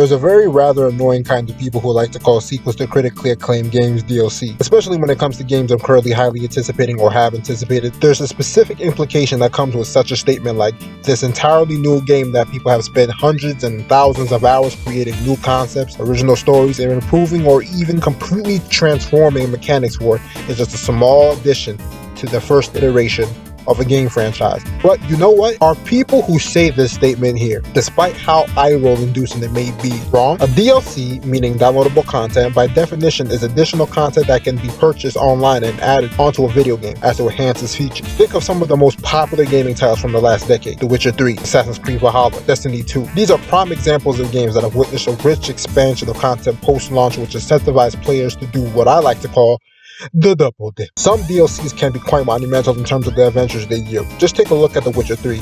There's a very rather annoying kind of people who like to call sequels to critically acclaimed games DLC, especially when it comes to games I'm currently highly anticipating or have anticipated. There's a specific implication that comes with such a statement like this entirely new game that people have spent hundreds and thousands of hours creating new concepts, original stories, and improving or even completely transforming mechanics for is just a small addition to the first iteration of a game franchise. But you know what? Are people who say this statement here, despite how eye-roll inducing it may be, wrong? A DLC, meaning downloadable content, by definition is additional content that can be purchased online and added onto a video game as to enhance its features. Think of some of the most popular gaming titles from the last decade: The Witcher 3, Assassin's Creed Valhalla, Destiny 2. These are prime examples of games that have witnessed a rich expansion of content post-launch, which incentivizes players to do what I like to call the double dip. Some DLCs can be quite monumental in terms of the adventures they yield. Just take a look at The Witcher 3.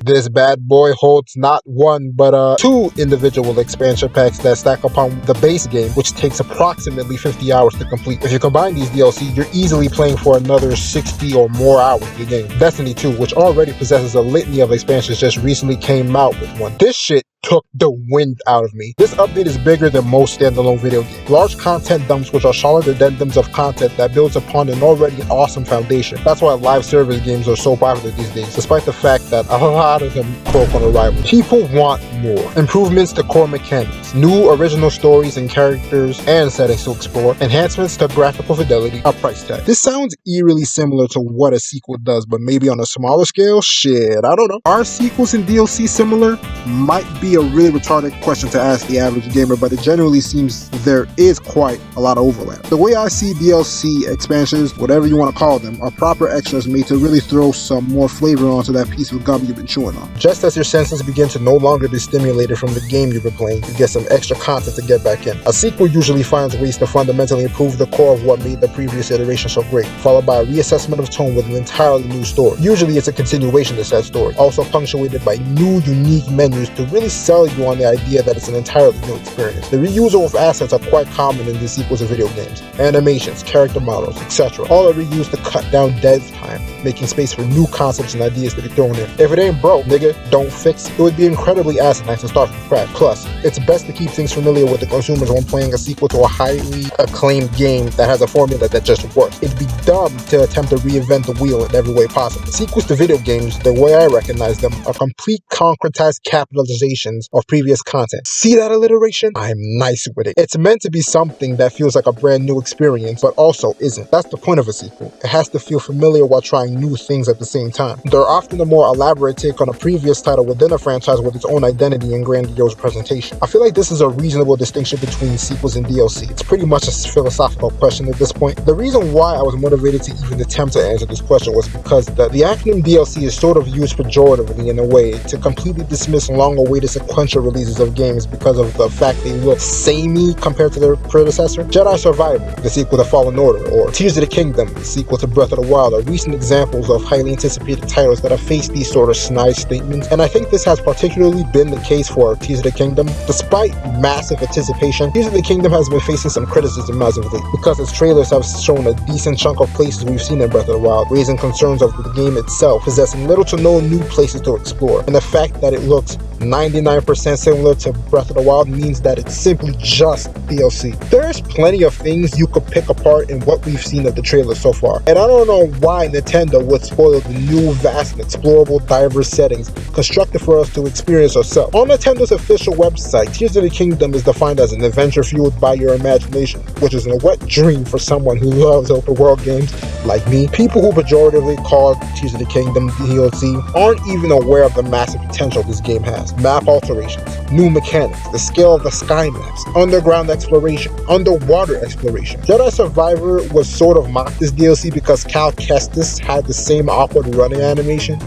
This bad boy holds not one, but two individual expansion packs that stack upon the base game, which takes approximately 50 hours to complete. If you combine these DLC, you're easily playing for another 60 or more hours of the game. Destiny 2, which already possesses a litany of expansions, just recently came out with one. This shit took the wind out of me. This update is bigger than most standalone video games. Large content dumps, which are solid addendums of content that builds upon an already awesome foundation. That's why live service games are so popular these days, despite the fact that a lot of them broke on arrival. People want more. Improvements to core mechanics, new original stories and characters and settings to explore, enhancements to graphical fidelity, a price tag. This sounds eerily similar to what a sequel does, but maybe on a smaller scale? Shit, I don't know. Are sequels and DLC similar? Might be a really retarded question to ask the average gamer, but it generally seems there is quite a lot of overlap. The way I see DLC expansions, whatever you want to call them, are proper extras made to really throw some more flavor onto that piece of gum you've been chewing on. Just as your senses begin to no longer be stimulated from the game you've been playing, you get some extra content to get back in. A sequel usually finds ways to fundamentally improve the core of what made the previous iteration so great, followed by a reassessment of tone with an entirely new story. Usually it's a continuation to said story, also punctuated by new, unique menus to really sell you on the idea that it's an entirely new experience. The reusal of assets are quite common in the sequels of video games. Animations, character models, etc. All are reused to cut down dev time, making space for new concepts and ideas to be thrown in. If it ain't broke, nigga, don't fix it. It would be incredibly asinine to start from scratch. Plus, it's best to keep things familiar with the consumers when playing a sequel to a highly acclaimed game that has a formula that just works. It'd be dumb to attempt to reinvent the wheel in every way possible. Sequels to video games, the way I recognize them, are complete concretized capitalizations of previous content. See that alliteration? I'm nice with it. It's meant to be something that feels like a brand new experience, but also isn't. That's the point of a sequel. It has to feel familiar while trying new things at the same time. They're often a more elaborate take on a previous title within a franchise with its own identity and grandiose presentation. I feel like this is a reasonable distinction between sequels and DLC. It's pretty much a philosophical question at this point. The reason why I was motivated to even attempt to answer this question was because the acronym DLC is sort of used pejoratively in a way to completely dismiss long-awaited sequential releases of games because of the fact they look samey compared to their predecessor. Jedi Survivor, the sequel to Fallen Order, or Tears of the Kingdom, the sequel to Breath of the Wild, are recent examples of highly anticipated titles that have faced these sort of snide statements, and I think this has particularly been the case for Tears of the Kingdom. Despite massive anticipation, Tears of the Kingdom has been facing some criticism as of late, because its trailers have shown a decent chunk of places we've seen in Breath of the Wild, raising concerns of the game itself possessing little to no new places to explore, and the fact that it looks 99% similar to Breath of the Wild means that it's simply just DLC. There's plenty of things you could pick apart in what we've seen of the trailer so far, and I don't know why Nintendo would spoil the new, vast, and explorable, diverse settings constructed for us to experience ourselves. On Nintendo's official website, Tears of the Kingdom is defined as an adventure fueled by your imagination, which is a wet dream for someone who loves open world games like me. People who pejoratively call Tears of the Kingdom DLC aren't even aware of the massive potential this game has. Map alterations, new mechanics, the scale of the sky maps, underground exploration, underwater exploration. Jedi Survivor was sort of mocked as DLC because Cal Kestis had the same awkward running animation.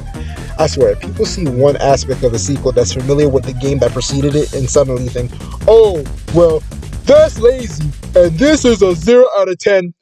I swear, people see one aspect of a sequel that's familiar with the game that preceded it and suddenly think, oh, well, that's lazy, and this is a 0 out of 10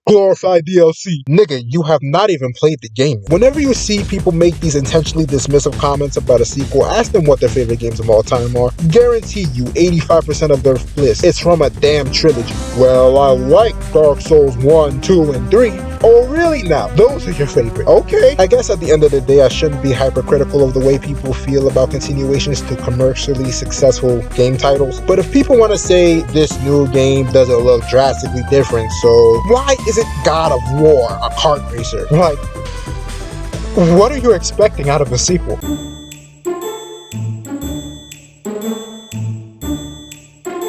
glorified DLC. Nigga, you have not even played the game. Whenever you see people make these intentionally dismissive comments about a sequel, ask them what their favorite games of all time are. Guarantee you 85% of their list is from a damn trilogy. Well, I like Dark Souls 1, 2, and 3. Oh really now? Those are your favorite. Okay. I guess at the end of the day, I shouldn't be hypercritical of the way people feel about continuations to commercially successful game titles. But if people want to say this new game doesn't look drastically different, so why isn't God of War a kart racer? Like, what are you expecting out of a sequel?